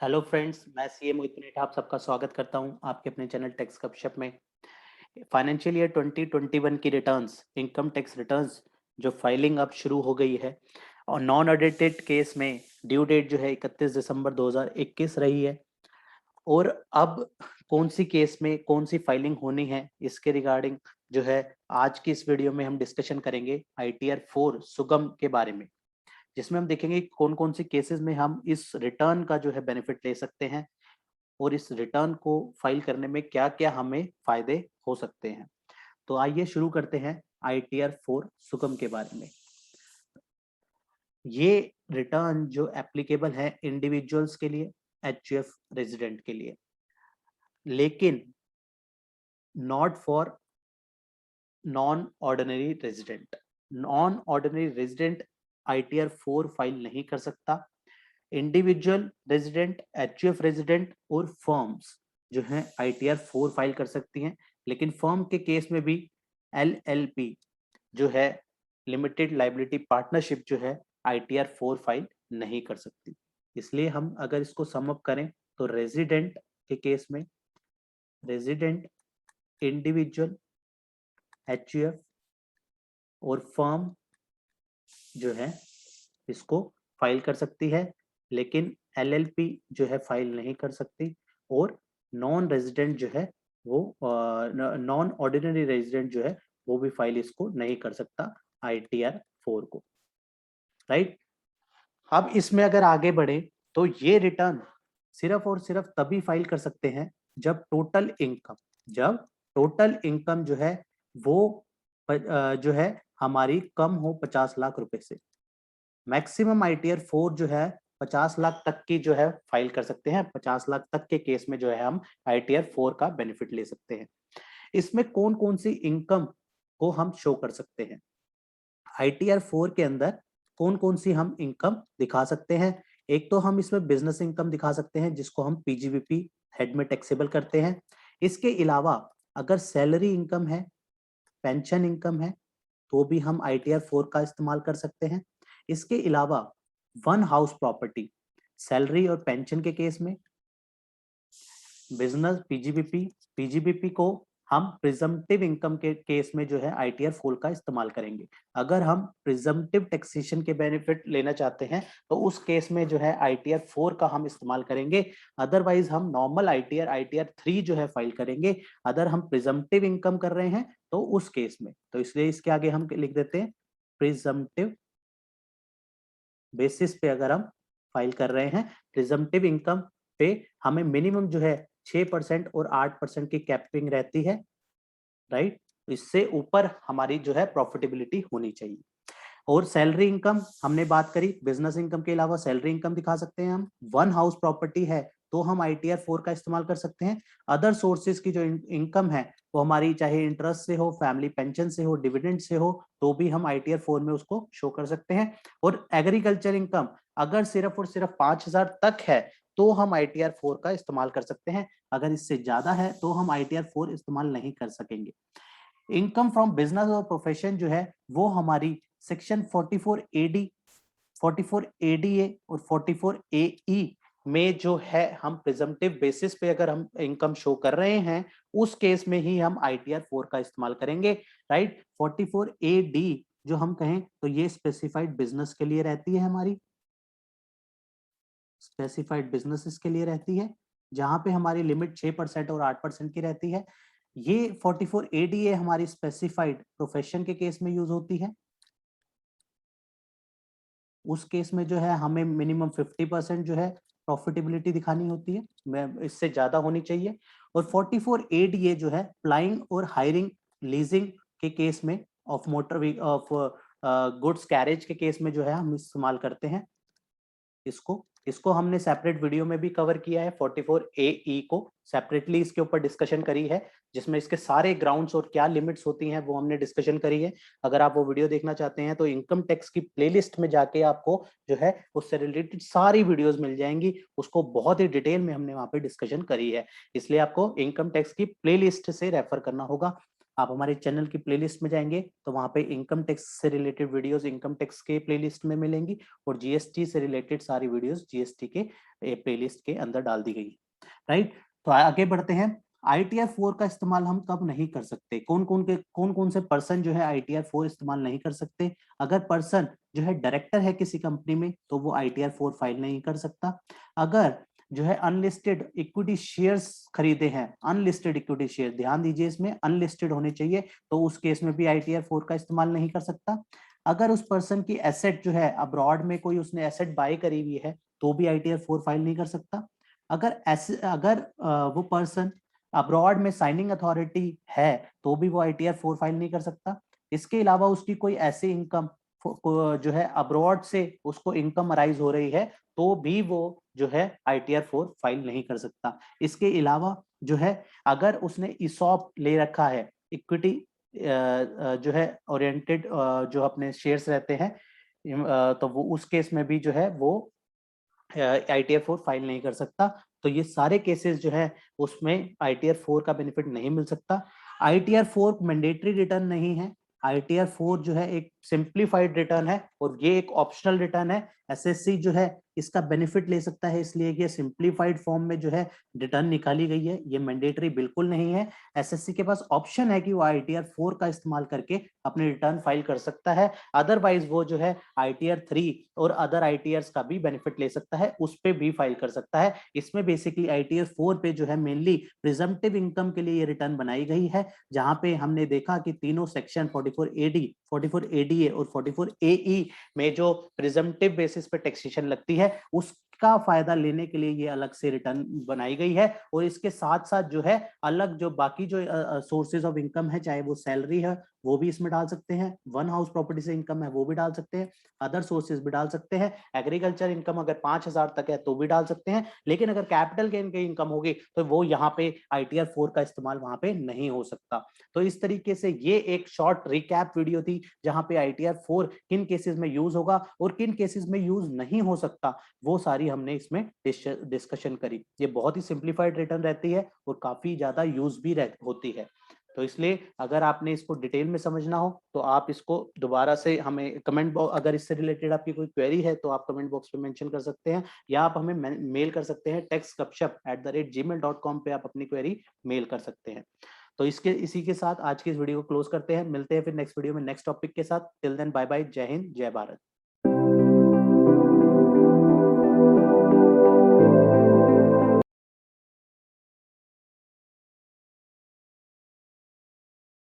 Hello friends, मैं CA मोहित पुनेठा आप सबका स्वागत करता हूं आपके अपने चैनल टैक्स गपशप में। फाइनेंशियल ईयर 2021 की रिटर्न्स, इनकम टैक्स रिटर्न्स जो फाइलिंग अब शुरू हो गई है और नॉन ऑडिटेड केस में ड्यू डेट जो है 31 दिसंबर 2021 रही है। और अब कौन सी केस में कौन सी फाइलिंग होनी है इसके रिगार्डिंग जो है आज की इस वीडियो में हम डिस्कशन करेंगे ITR 4 सुगम के बारे में, जिसमें हम देखेंगे कौन कौन से केसेस में हम इस रिटर्न का जो है बेनिफिट ले सकते हैं और इस रिटर्न को फाइल करने में क्या क्या हमें फायदे हो सकते हैं। तो आइए शुरू करते हैं ITR 4 सुगम के बारे में। ये रिटर्न जो एप्लीकेबल है इंडिविजुअल्स के लिए, HUF रेजिडेंट के लिए, लेकिन not for non ordinary resident. Non ordinary resident ITR 4 file नहीं कर सकता। इंडिविजुअल रेजिडेंट, HUF रेजिडेंट और फर्म्स जो हैं ITR 4 फाइल कर सकती हैं, लेकिन फर्म के केस में भी LLP जो है लिमिटेड लाइबिलिटी पार्टनरशिप जो है ITR 4 फाइल नहीं कर सकती। इसलिए हम अगर इसको सम अप करें तो रेजिडेंट के केस में रेजिडेंट, इंडिविजुअल, HUF और फर्म जो है इसको फाइल कर सकती है, लेकिन LLP जो है फाइल नहीं कर सकती। और नॉन रेजिडेंट जो है वो नॉन ऑर्डिनरी रेजिडेंट जो है वो भी फाइल इसको नहीं कर सकता ITR 4 को। राइट। अब इसमें अगर आगे बढ़े तो ये रिटर्न सिर्फ और सिर्फ तभी फाइल कर सकते हैं जब टोटल इनकम जो है वो जो है हमारी कम हो 50 लाख रुपए से। मैक्सिमम ITR 4 जो है 50 लाख तक की जो है फाइल कर सकते हैं। 50 लाख तक के केस में जो है हम ITR 4 का बेनिफिट ले सकते हैं। इसमें कौन कौन सी इनकम को हम शो कर सकते हैं, ITR 4 के अंदर कौन कौन सी हम इनकम दिखा सकते हैं। एक तो हम इसमें बिजनेस इनकम दिखा सकते हैं जिसको हम PGBP हेड में टैक्सेबल करते हैं। इसके अलावा अगर सैलरी इनकम है, पेंशन इनकम है, तो भी हम ITR 4 का इस्तेमाल कर सकते हैं। इसके अलावा वन हाउस प्रॉपर्टी, सैलरी और पेंशन के केस में बिजनेस पीजीबीपी को हम प्रिजम्पटिव इनकम के केस में जो है ITR 4 का इस्तेमाल करेंगे। अगर हम प्रिजम्पटिव टैक्सेशन के बेनिफिट लेना चाहते हैं तो उस केस में जो है ITR 4 का हम इस्तेमाल करेंगे। अदरवाइज हम नॉर्मल ITR 3 जो है फाइल करेंगे अगर हम प्रिजम्पटिव इनकम कर रहे हैं तो उस केस में। तो इसलिए इसके आगे हम लिख देते हैं प्रिजम्पटिव बेसिस पे अगर हम फाइल कर रहे हैं। प्रिजम्पटिव इनकम पे हमें मिनिमम जो है 6% और 8% की कैपिंग रहती है। राइट। इससे ऊपर हमारी जो है प्रॉफिटेबिलिटी होनी चाहिए। और सैलरी इनकम हमने बात करी, बिजनेस इनकम के अलावा सैलरी इनकम दिखा सकते हैं हम। वन हाउस प्रॉपर्टी है तो हम ITR 4 का इस्तेमाल कर सकते हैं। अदर सोर्सेज की जो इनकम है वो हमारी चाहे इंटरेस्ट से हो, फैमिली पेंशन से हो, डिविडेंड से हो, तो भी हम ITR 4 में उसको शो कर सकते हैं। और एग्रीकल्चर इनकम अगर सिर्फ और सिर्फ 5,000 तक है तो हम ITR 4 का इस्तेमाल कर सकते हैं। अगर इससे ज्यादा है तो हम ITR 4 इस्तेमाल नहीं कर सकेंगे। इनकम फ्रॉम बिजनेस और प्रोफेशन जो है वो हमारी सेक्शन 44AD, 44ADA और 44AE में जो है हम प्रिजम्पटिव बेसिस पे अगर हम इनकम शो कर रहे हैं उस केस में ही हम ITR 4 का इस्तेमाल करेंगे। राइट। 44AD जो हम कहें तो ये स्पेसिफाइड बिजनेस के लिए रहती है, हमारी स्पेसिफाइड बिजनेसेस के लिए रहती है, जहां पे हमारी लिमिट 6% और 8% की रहती है। ये 44ADA हमारी स्पेसिफाइड प्रोफेशन के केस में यूज होती है। उस केस में जो है हमें मिनिमम 50% जो है प्रॉफिटेबिलिटी दिखानी होती है, मैं इससे ज्यादा होनी चाहिए। और 44ADA जो है प्लाइंग और हायरिंग लीजिंग के केस में, of motor of goods carriage के केस में जो है हम इस्तेमाल करते हैं इसको। इसको हमने सेपरेट वीडियो में भी कवर किया है, 44AE को सेपरेटली इसके ऊपर डिस्कशन करी है, जिसमें इसके सारे ग्राउंड्स और क्या लिमिट्स होती हैं वो हमने डिस्कशन करी है। अगर आप वो वीडियो देखना चाहते हैं तो इनकम टैक्स की प्लेलिस्ट में जाके आपको जो है उससे रिलेटेड सारी वीडियोस मिल जाएंगी। उसको बहुत ही डिटेल में हमने वहां पे डिस्कशन करी है, इसलिए आपको इनकम टैक्स की प्लेलिस्ट से रेफर करना होगा। आप हमारे चैनल की प्लेलिस्ट में जाएंगे तो वहां पे इनकम टैक्स से रिलेटेड वीडियोस इनकम टैक्स के प्लेलिस्ट में मिलेंगी और जीएसटी से रिलेटेड सारी वीडियोस जीएसटी के प्लेलिस्ट के अंदर डाल दी गई। राइट, तो आगे बढ़ते हैं। ITR 4 का इस्तेमाल हम कब नहीं कर सकते, कौन कौन से पर्सन जो है ITR 4 इस्तेमाल नहीं कर सकते। अगर पर्सन जो है डायरेक्टर है किसी कंपनी में तो वो ITR 4 फाइल नहीं कर सकता। अगर जो है अनलिस्टेड इक्विटी शेयर्स खरीदे हैं, अनलिस्टेड इक्विटी शेयर, ध्यान दीजिए इसमें अनलिस्टेड होने चाहिए, तो उस केस में भी ITR 4 का इस्तेमाल नहीं कर सकता। अगर उस पर्सन की एसेट जो है अब्रॉड में कोई उसने एसेट बाय करी हुई है तो भी ITR 4 फाइल नहीं कर सकता। अगर वो पर्सन अब्रॉड में साइनिंग अथॉरिटी है तो भी वो ITR 4 फाइल नहीं कर सकता। इसके अलावा उसकी कोई ऐसी इनकम जो है अब्रॉड से उसको इनकम अराइज हो रही है तो भी वो जो है ITR 4 फाइल नहीं कर सकता। इसके अलावा जो है अगर उसने ESOP ले रखा है, इक्विटी जो है ओरिएंटेड जो अपने शेयर्स रहते हैं, तो वो उस केस में भी जो है वो ITR 4 फाइल नहीं कर सकता। तो ये सारे केसेस जो है उसमें ITR 4 का बेनिफिट नहीं मिल सकता। ITR 4 मैंडेटरी रिटर्न नहीं है। ITR 4 जो है एक सिंप्लीफाइड रिटर्न है और ये एक ऑप्शनल रिटर्न है। SSC जो है इसका बेनिफिट ले सकता है, इसलिए ये सिंप्लीफाइड फॉर्म में जो है रिटर्न निकाली गई है, ये मैंडेटरी बिल्कुल नहीं है। SSC के पास ऑप्शन है कि वो ITR 4 का इस्तेमाल करके अपने रिटर्न फाइल कर सकता है, अदरवाइज वो जो है ITR 3 और अदर ITRs का भी बेनिफिट ले सकता है, उस पे भी फाइल कर सकता है। इसमें बेसिकली ITR 4 पे जो है मेनली प्रिजम्पटिव इनकम के लिए ये रिटर्न बनाई गई है, जहां पे हमने देखा कि तीनों सेक्शन 44AD, 44ADA और 44AE में जो प्रिजम्पटिव बेसिस पे टैक्सेशन लगती है उसका फायदा लेने के लिए ये अलग से रिटर्न बनाई गई है। और इसके साथ साथ जो है अलग जो बाकी जो सोर्सेज ऑफ इनकम है, चाहे वो सैलरी है वो भी इसमें डाल सकते हैं, वन हाउस प्रॉपर्टी से इनकम है वो भी डाल सकते हैं, अदर सोर्सेज भी डाल सकते हैं, एग्रीकल्चर इनकम अगर 5,000 तक है तो भी डाल सकते हैं। लेकिन अगर कैपिटल गेन की इनकम होगी तो वो यहाँ पे ITR 4 का इस्तेमाल वहां पे नहीं हो सकता। तो इस तरीके से ये एक शॉर्ट रिकैप वीडियो थी जहां पे ITR 4 किन केसेस में यूज होगा और किन केसेस में यूज नहीं हो सकता, वो सारी हमने इसमें डिस्कशन करी। ये बहुत ही सिंप्लीफाइड रिटर्न रहती है और काफी ज्यादा यूज भी होती है। तो इसलिए अगर आपने इसको डिटेल में समझना हो तो आप इसको दोबारा से हमें कमेंट बॉक्स, अगर इससे रिलेटेड आपकी कोई क्वेरी है तो आप कमेंट बॉक्स पे मेंशन कर सकते हैं, या आप हमें मेल कर सकते हैं techsgupshup@gmail.com पे आप अपनी क्वेरी मेल कर सकते हैं। तो इसी के साथ आज की इस वीडियो को क्लोज करते हैं, मिलते हैं फिर नेक्स्ट वीडियो में नेक्स्ट टॉपिक के साथ। टिल देन बाय बाय, जय हिंद जय भारत।